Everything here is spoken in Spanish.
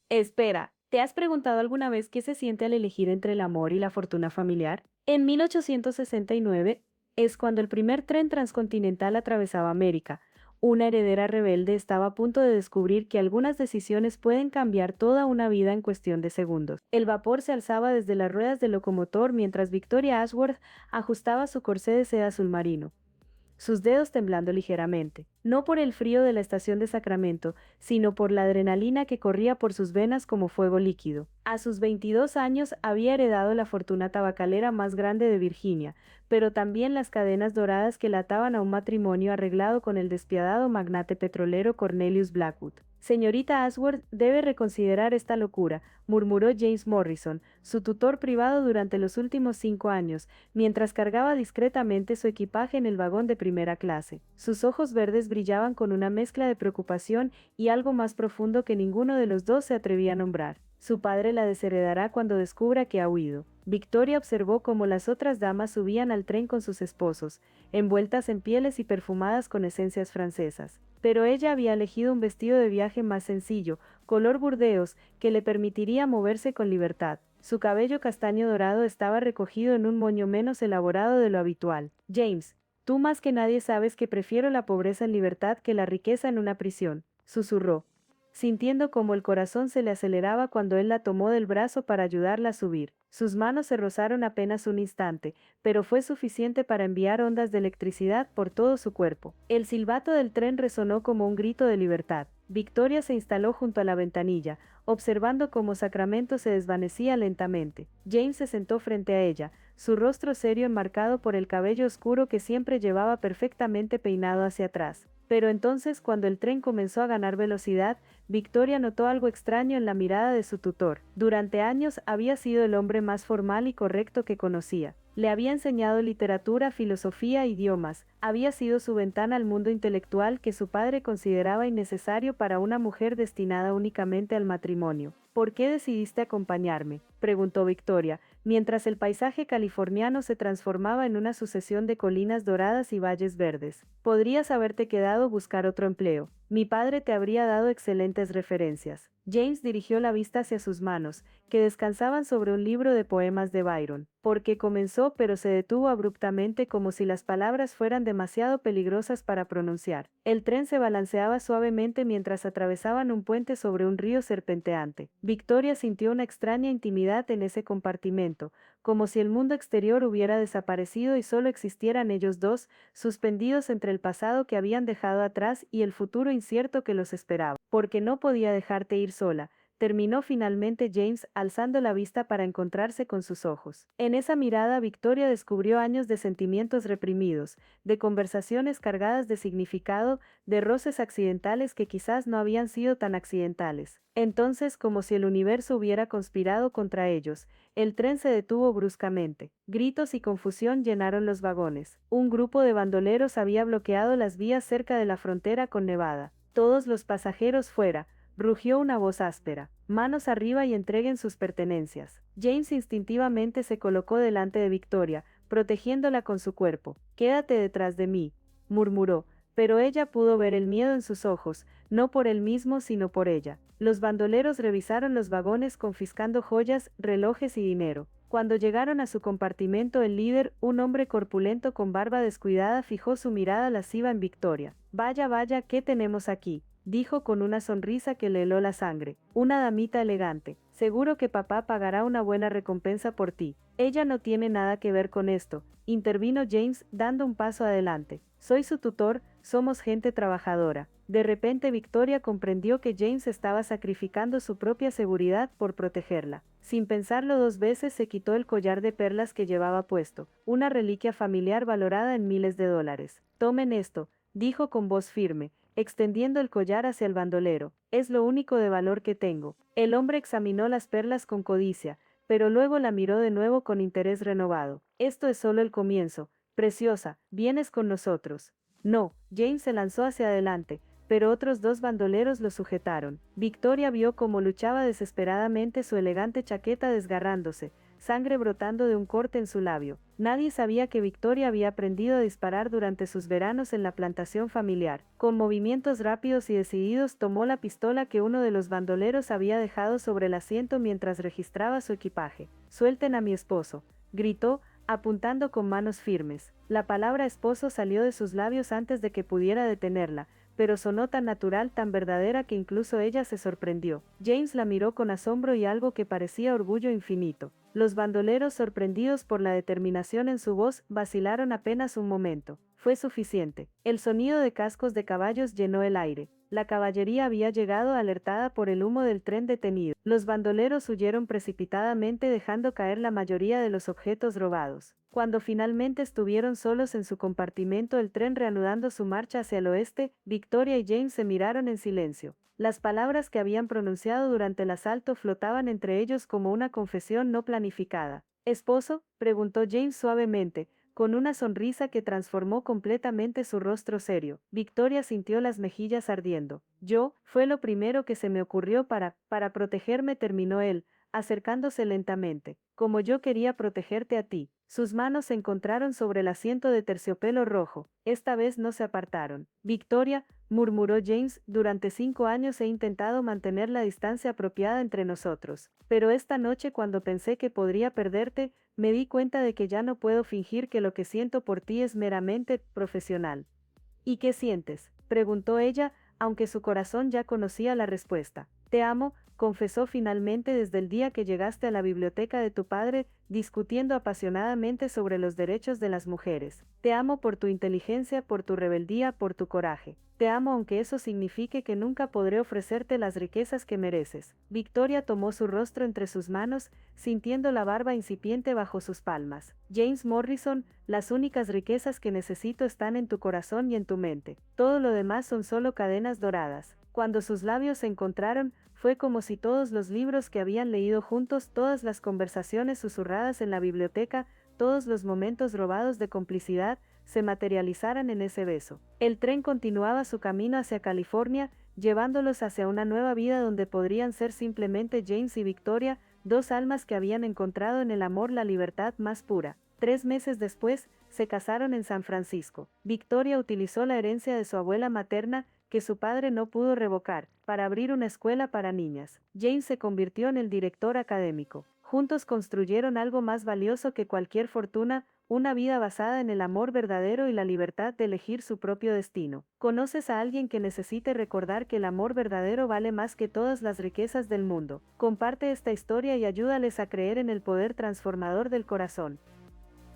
Espera, ¿te has preguntado alguna vez qué se siente al elegir entre el amor y la fortuna familiar? En 1869 es cuando el primer tren transcontinental atravesaba América. Una heredera rebelde estaba a punto de descubrir que algunas decisiones pueden cambiar toda una vida en cuestión de segundos. El vapor se alzaba desde las ruedas del locomotor mientras Victoria Ashworth ajustaba su corsé de seda azul marino, sus dedos temblando ligeramente, no por el frío de la estación de Sacramento, sino por la adrenalina que corría por sus venas como fuego líquido. A sus 22 años había heredado la fortuna tabacalera más grande de Virginia, pero también las cadenas doradas que la ataban a un matrimonio arreglado con el despiadado magnate petrolero Cornelius Blackwood. Señorita Ashworth debe reconsiderar esta locura, murmuró James Morrison, su tutor privado durante los últimos 5 años, mientras cargaba discretamente su equipaje en el vagón de primera clase. Sus ojos verdes brillaban con una mezcla de preocupación y algo más profundo que ninguno de los dos se atrevía a nombrar. Su padre la desheredará cuando descubra que ha huido. Victoria observó cómo las otras damas subían al tren con sus esposos, envueltas en pieles y perfumadas con esencias francesas. Pero ella había elegido un vestido de viaje más sencillo, color burdeos, que le permitiría moverse con libertad. Su cabello castaño dorado estaba recogido en un moño menos elaborado de lo habitual. James, tú más que nadie sabes que prefiero la pobreza en libertad que la riqueza en una prisión, susurró, sintiendo como el corazón se le aceleraba cuando él la tomó del brazo para ayudarla a subir. Sus manos se rozaron apenas un instante, pero fue suficiente para enviar ondas de electricidad por todo su cuerpo. El silbato del tren resonó como un grito de libertad. Victoria se instaló junto a la ventanilla, observando cómo Sacramento se desvanecía lentamente. James se sentó frente a ella, su rostro serio enmarcado por el cabello oscuro que siempre llevaba perfectamente peinado hacia atrás. Pero entonces, cuando el tren comenzó a ganar velocidad, Victoria notó algo extraño en la mirada de su tutor. Durante años había sido el hombre más formal y correcto que conocía. Le había enseñado literatura, filosofía, idiomas, había sido su ventana al mundo intelectual que su padre consideraba innecesario para una mujer destinada únicamente al matrimonio. ¿Por qué decidiste acompañarme?, preguntó Victoria, mientras el paisaje californiano se transformaba en una sucesión de colinas doradas y valles verdes. Podrías haberte quedado a buscar otro empleo. Mi padre te habría dado excelentes referencias. James dirigió la vista hacia sus manos, que descansaban sobre un libro de poemas de Byron, porque comenzó pero se detuvo abruptamente como si las palabras fueran demasiado peligrosas para pronunciar. El tren se balanceaba suavemente mientras atravesaban un puente sobre un río serpenteante. Victoria sintió una extraña intimidad en ese compartimento, como si el mundo exterior hubiera desaparecido y solo existieran ellos dos, suspendidos entre el pasado que habían dejado atrás y el futuro incierto que los esperaba. Porque no podía dejarte ir sola, terminó finalmente James alzando la vista para encontrarse con sus ojos. En esa mirada Victoria descubrió años de sentimientos reprimidos, de conversaciones cargadas de significado, de roces accidentales que quizás no habían sido tan accidentales. Entonces, como si el universo hubiera conspirado contra ellos, el tren se detuvo bruscamente. Gritos y confusión llenaron los vagones. Un grupo de bandoleros había bloqueado las vías cerca de la frontera con Nevada. Todos los pasajeros fuera, rugió una voz áspera. Manos arriba y entreguen sus pertenencias. James instintivamente se colocó delante de Victoria, protegiéndola con su cuerpo. Quédate detrás de mí, murmuró, pero ella pudo ver el miedo en sus ojos, no por él mismo sino por ella. Los bandoleros revisaron los vagones confiscando joyas, relojes y dinero. Cuando llegaron a su compartimento el líder, un hombre corpulento con barba descuidada, fijó su mirada lasciva en Victoria. Vaya, vaya, ¿qué tenemos aquí?, dijo con una sonrisa que le heló la sangre. Una damita elegante. Seguro que papá pagará una buena recompensa por ti. Ella no tiene nada que ver con esto, intervino James, dando un paso adelante. Soy su tutor, somos gente trabajadora. De repente Victoria comprendió que James estaba sacrificando su propia seguridad por protegerla. Sin pensarlo dos veces se quitó el collar de perlas que llevaba puesto, una reliquia familiar valorada en miles de dólares. Tomen esto, dijo con voz firme, extendiendo el collar hacia el bandolero. Es lo único de valor que tengo. El hombre examinó las perlas con codicia, pero luego la miró de nuevo con interés renovado. Esto es solo el comienzo. Preciosa, ¿vienes con nosotros? No, James se lanzó hacia adelante, pero otros dos bandoleros lo sujetaron. Victoria vio cómo luchaba desesperadamente su elegante chaqueta desgarrándose, sangre brotando de un corte en su labio. Nadie sabía que Victoria había aprendido a disparar durante sus veranos en la plantación familiar. Con movimientos rápidos y decididos tomó la pistola que uno de los bandoleros había dejado sobre el asiento mientras registraba su equipaje. «Suelten a mi esposo», gritó, apuntando con manos firmes. La palabra esposo salió de sus labios antes de que pudiera detenerla, pero sonó tan natural, tan verdadera que incluso ella se sorprendió. James la miró con asombro y algo que parecía orgullo infinito. Los bandoleros, sorprendidos por la determinación en su voz, vacilaron apenas un momento. Fue suficiente. El sonido de cascos de caballos llenó el aire. La caballería había llegado alertada por el humo del tren detenido. Los bandoleros huyeron precipitadamente dejando caer la mayoría de los objetos robados. Cuando finalmente estuvieron solos en su compartimento, el tren reanudando su marcha hacia el oeste, Victoria y James se miraron en silencio. Las palabras que habían pronunciado durante el asalto flotaban entre ellos como una confesión no planificada. «¿Esposo?», preguntó James suavemente, con una sonrisa que transformó completamente su rostro serio. Victoria sintió las mejillas ardiendo. «Fue lo primero que se me ocurrió para protegerme», terminó él, acercándose lentamente. «Como yo quería protegerte a ti». Sus manos se encontraron sobre el asiento de terciopelo rojo. Esta vez no se apartaron. «Victoria», murmuró James, «durante 5 años he intentado mantener la distancia apropiada entre nosotros. Pero esta noche, cuando pensé que podría perderte, me di cuenta de que ya no puedo fingir que lo que siento por ti es meramente profesional». «¿Y qué sientes?», preguntó ella, aunque su corazón ya conocía la respuesta. «Te amo», confesó finalmente, «desde el día que llegaste a la biblioteca de tu padre, discutiendo apasionadamente sobre los derechos de las mujeres. Te amo por tu inteligencia, por tu rebeldía, por tu coraje. Te amo aunque eso signifique que nunca podré ofrecerte las riquezas que mereces». Victoria tomó su rostro entre sus manos, sintiendo la barba incipiente bajo sus palmas. «James Morrison, las únicas riquezas que necesito están en tu corazón y en tu mente. Todo lo demás son solo cadenas doradas». Cuando sus labios se encontraron, fue como si todos los libros que habían leído juntos, todas las conversaciones susurradas en la biblioteca, todos los momentos robados de complicidad, se materializaran en ese beso. El tren continuaba su camino hacia California, llevándolos hacia una nueva vida donde podrían ser simplemente James y Victoria, dos almas que habían encontrado en el amor la libertad más pura. 3 meses después, se casaron en San Francisco. Victoria utilizó la herencia de su abuela materna, que su padre no pudo revocar, para abrir una escuela para niñas. James se convirtió en el director académico. Juntos construyeron algo más valioso que cualquier fortuna, una vida basada en el amor verdadero y la libertad de elegir su propio destino. ¿Conoces a alguien que necesite recordar que el amor verdadero vale más que todas las riquezas del mundo? Comparte esta historia y ayúdales a creer en el poder transformador del corazón.